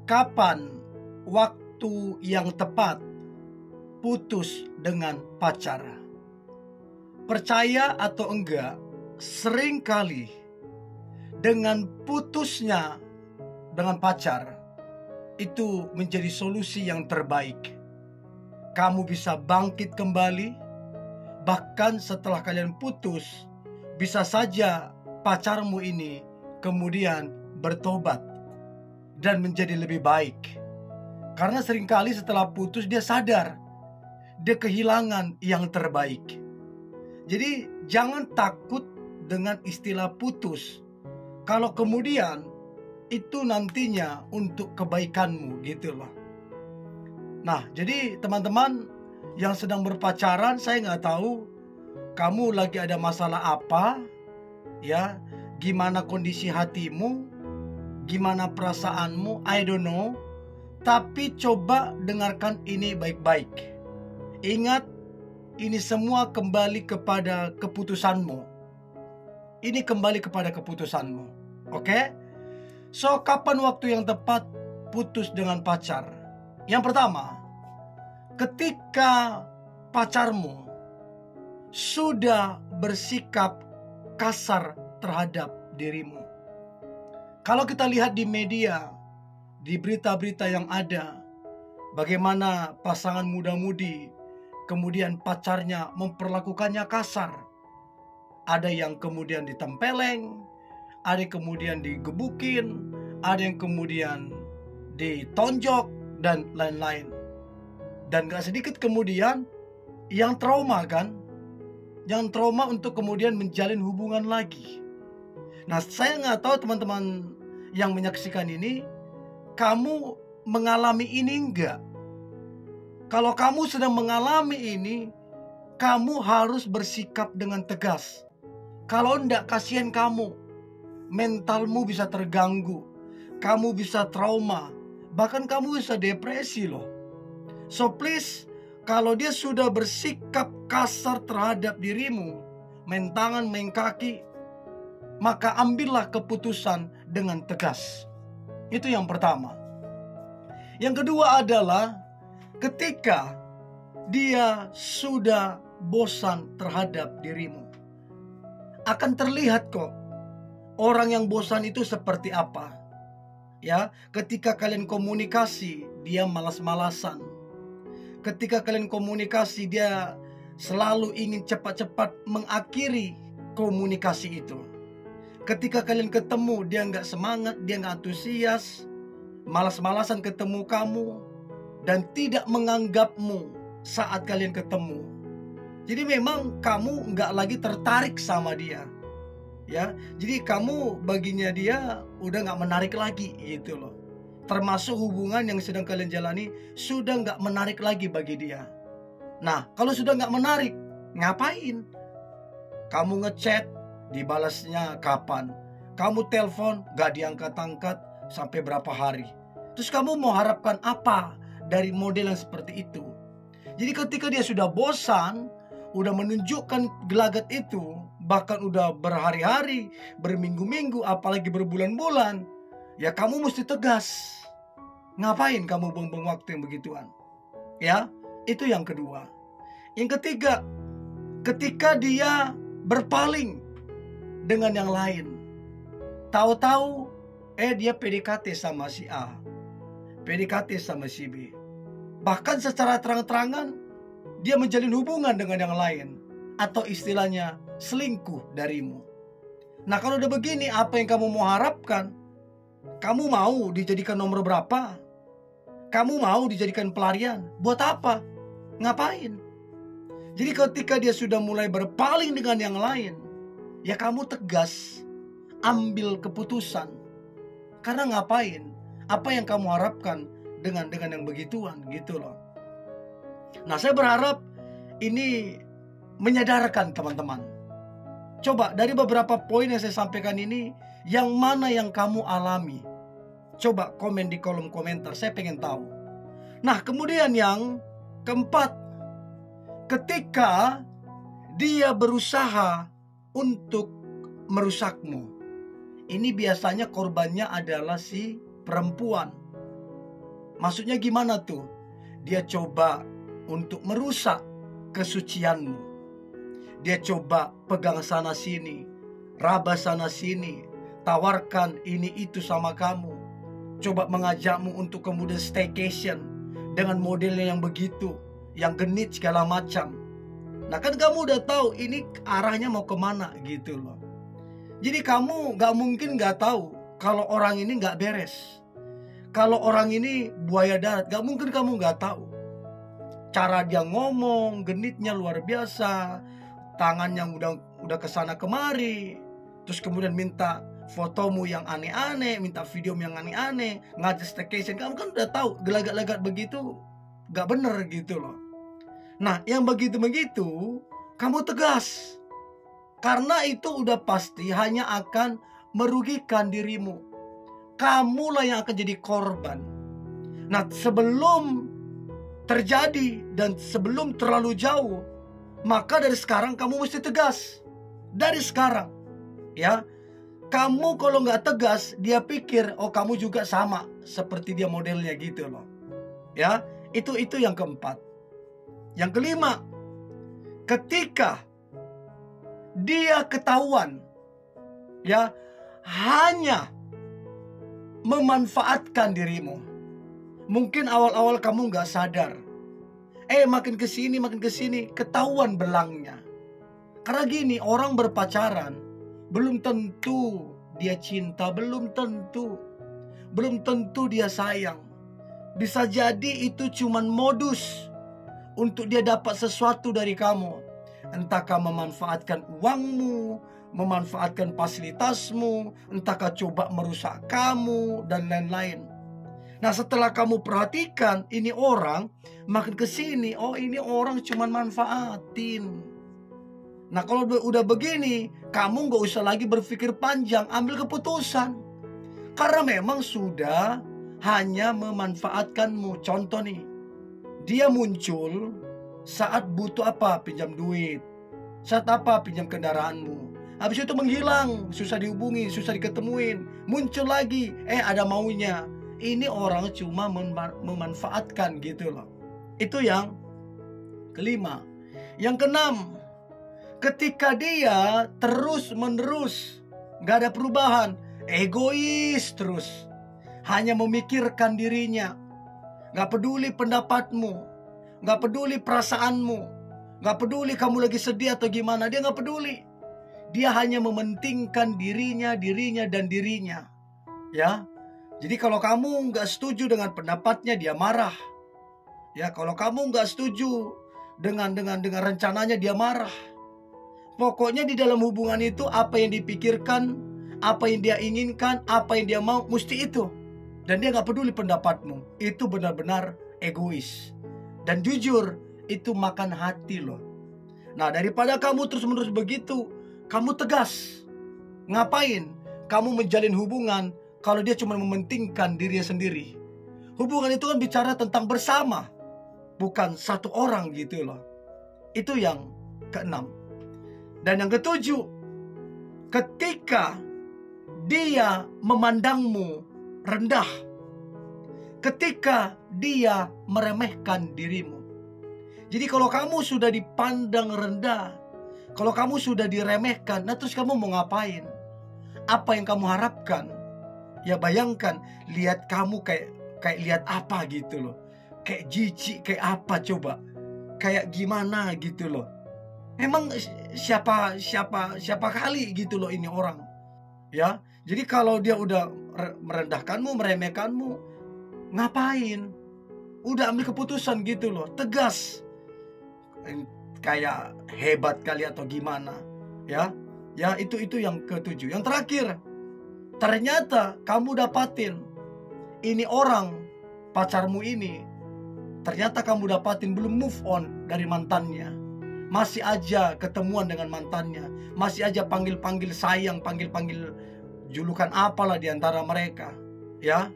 Kapan waktu yang tepat putus dengan pacar? Percaya atau enggak, seringkali dengan putusnya dengan pacar itu menjadi solusi yang terbaik. Kamu bisa bangkit kembali, bahkan setelah kalian putus, bisa saja pacarmu ini kemudian bertobat dan menjadi lebih baik. Karena seringkali setelah putus dia sadar dia kehilangan yang terbaik. Jadi jangan takut dengan istilah putus, kalau kemudian itu nantinya untuk kebaikanmu gitu loh. Nah, jadi teman-teman yang sedang berpacaran, saya nggak tahu kamu lagi ada masalah apa, ya, gimana kondisi hatimu, gimana perasaanmu, I don't know. Tapi coba dengarkan ini baik-baik. Ingat, ini semua kembali kepada keputusanmu. Ini kembali kepada keputusanmu. Oke? So, kapan waktu yang tepat putus dengan pacar? Yang pertama, ketika pacarmu sudah bersikap kasar terhadap dirimu. Kalau kita lihat di media, di berita-berita yang ada, bagaimana pasangan muda-mudi kemudian pacarnya memperlakukannya kasar. Ada yang kemudian ditempeleng, ada yang kemudian digebukin, ada yang kemudian ditonjok, dan lain-lain. Dan gak sedikit kemudian yang trauma kan, yang trauma untuk kemudian menjalin hubungan lagi. Nah, saya gak tahu teman-teman yang menyaksikan ini, kamu mengalami ini enggak? Kalau kamu sedang mengalami ini, kamu harus bersikap dengan tegas. Kalau enggak, kasihan kamu. Mentalmu bisa terganggu, kamu bisa trauma, bahkan kamu bisa depresi loh. So please, kalau dia sudah bersikap kasar terhadap dirimu, main tangan, main kaki, maka ambillah keputusan dengan tegas. Itu yang pertama. Yang kedua adalah ketika dia sudah bosan terhadap dirimu. Akan terlihat kok orang yang bosan itu seperti apa. Ya, ketika kalian komunikasi, dia malas-malasan. Ketika kalian komunikasi, dia selalu ingin cepat-cepat mengakhiri komunikasi itu. Ketika kalian ketemu, dia nggak semangat, dia nggak antusias, malas-malasan ketemu kamu, dan tidak menganggapmu saat kalian ketemu. Jadi memang kamu nggak lagi tertarik sama dia, ya. Jadi kamu baginya dia udah nggak menarik lagi gitu loh. Termasuk hubungan yang sedang kalian jalani sudah nggak menarik lagi bagi dia. Nah, kalau sudah nggak menarik, ngapain? Kamu ngechat, dibalasnya kapan? Kamu telepon, gak diangkat-angkat sampai berapa hari? Terus kamu mau harapkan apa dari model yang seperti itu? Jadi ketika dia sudah bosan, udah menunjukkan gelagat itu, bahkan udah berhari-hari, berminggu-minggu, apalagi berbulan-bulan, ya kamu mesti tegas. Ngapain kamu buang-buang waktu yang begituan? Ya, itu yang kedua. Yang ketiga, ketika dia berpaling dengan yang lain. Tahu-tahu dia PDKT sama si A, PDKT sama si B. Bahkan secara terang-terangan dia menjalin hubungan dengan yang lain, atau istilahnya selingkuh darimu. Nah, kalau udah begini, apa yang kamu mau harapkan? Kamu mau dijadikan nomor berapa? Kamu mau dijadikan pelarian? Buat apa? Ngapain? Jadi ketika dia sudah mulai berpaling dengan yang lain, ya kamu tegas, ambil keputusan. Karena ngapain? Apa yang kamu harapkan dengan yang begituan gitu loh. Nah, saya berharap ini menyadarkan teman-teman. Coba dari beberapa poin yang saya sampaikan ini, yang mana yang kamu alami? Coba komen di kolom komentar, saya pengen tahu. Nah, kemudian yang keempat, ketika dia berusaha untuk merusakmu, ini biasanya korbannya adalah si perempuan. Maksudnya gimana tuh? Dia coba untuk merusak kesucianmu. Dia coba pegang sana sini, raba sana sini, tawarkan ini itu sama kamu. Coba mengajakmu untuk kemudian staycation dengan modelnya yang begitu, yang genit segala macam. Nah kan kamu udah tahu ini arahnya mau kemana gitu loh. Jadi kamu gak mungkin gak tahu kalau orang ini gak beres. Kalau orang ini buaya darat, gak mungkin kamu gak tahu. Cara dia ngomong, genitnya luar biasa, tangannya udah kesana kemari, terus kemudian minta fotomu yang aneh-aneh, minta videomu yang aneh-aneh, ngajak staycation. Kamu kan udah tahu gelagat-gelagat begitu gak bener gitu loh. Nah yang begitu-begitu kamu tegas, karena itu udah pasti hanya akan merugikan dirimu. Kamulah yang akan jadi korban. Nah sebelum terjadi dan sebelum terlalu jauh, maka dari sekarang kamu mesti tegas. Dari sekarang ya. Kamu kalau nggak tegas, dia pikir oh kamu juga sama seperti dia modelnya gitu loh. Ya, itu yang keempat. Yang kelima, ketika dia ketahuan ya hanya memanfaatkan dirimu. Mungkin awal-awal kamu nggak sadar. Makin kesini ketahuan belangnya. Karena gini, orang berpacaran belum tentu dia cinta, belum tentu dia sayang. Bisa jadi itu cuman modus untuk dia dapat sesuatu dari kamu. Entahkah memanfaatkan uangmu, memanfaatkan fasilitasmu, entahkah coba merusak kamu dan lain-lain. Nah setelah kamu perhatikan ini orang makin kesini, oh ini orang cuman manfaatin. Nah kalau udah begini, kamu gak usah lagi berpikir panjang, ambil keputusan. Karena memang sudah hanya memanfaatkanmu. Contoh nih, dia muncul saat butuh apa? Pinjam duit. Saat apa? Pinjam kendaraanmu. Habis itu menghilang, susah dihubungi, susah diketemuin. Muncul lagi, ada maunya. Ini orang cuma memanfaatkan gitu loh. Itu yang kelima. Yang keenam, ketika dia terus menerus gak ada perubahan, egois terus, hanya memikirkan dirinya, gak peduli pendapatmu, gak peduli perasaanmu, gak peduli kamu lagi sedih atau gimana, dia gak peduli. Dia hanya mementingkan dirinya ya. Jadi kalau kamu gak setuju dengan pendapatnya, dia marah. Ya, kalau kamu gak setuju dengan rencananya, dia marah. Pokoknya di dalam hubungan itu apa yang dipikirkan, apa yang dia inginkan, apa yang dia mau, mesti itu. Dan dia gak peduli pendapatmu. Itu benar-benar egois. Dan jujur, itu makan hati loh. Nah daripada kamu terus-menerus begitu, kamu tegas. Ngapain kamu menjalin hubungan kalau dia cuma mementingkan dirinya sendiri? Hubungan itu kan bicara tentang bersama, bukan satu orang gitu loh. Itu yang keenam. Dan yang ketujuh, ketika dia memandangmu rendah, ketika dia meremehkan dirimu. Jadi kalau kamu sudah dipandang rendah, kalau kamu sudah diremehkan, nah terus kamu mau ngapain? Apa yang kamu harapkan? Ya bayangkan, lihat kamu kayak lihat apa gitu loh. Kayak jijik, kayak apa coba? Kayak gimana gitu loh. Emang siapa kali gitu loh ini orang. Ya, jadi kalau dia udah merendahkanmu, meremehkanmu, ngapain? Udah ambil keputusan gitu loh, tegas. Kayak hebat kali atau gimana. Ya, itu yang ketujuh. Yang terakhir, ternyata kamu dapatin ini orang, pacarmu ini, ternyata kamu dapatin belum move on dari mantannya. Masih aja ketemuan dengan mantannya, masih aja panggil-panggil sayang, panggil-panggil julukan apalah di antara mereka. Ya,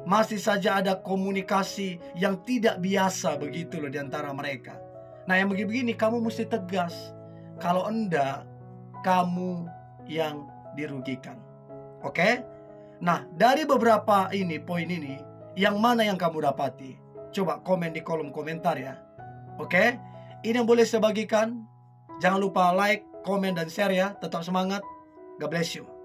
masih saja ada komunikasi yang tidak biasa begitu loh di antara mereka. Nah yang begini-begini kamu mesti tegas. Kalau enggak, kamu yang dirugikan. Oke? Nah dari beberapa poin ini, Yang mana yang kamu dapati? Coba komen di kolom komentar ya. Oke? Ini yang boleh saya bagikan. Jangan lupa like, komen, dan share ya. Tetap semangat. God bless you.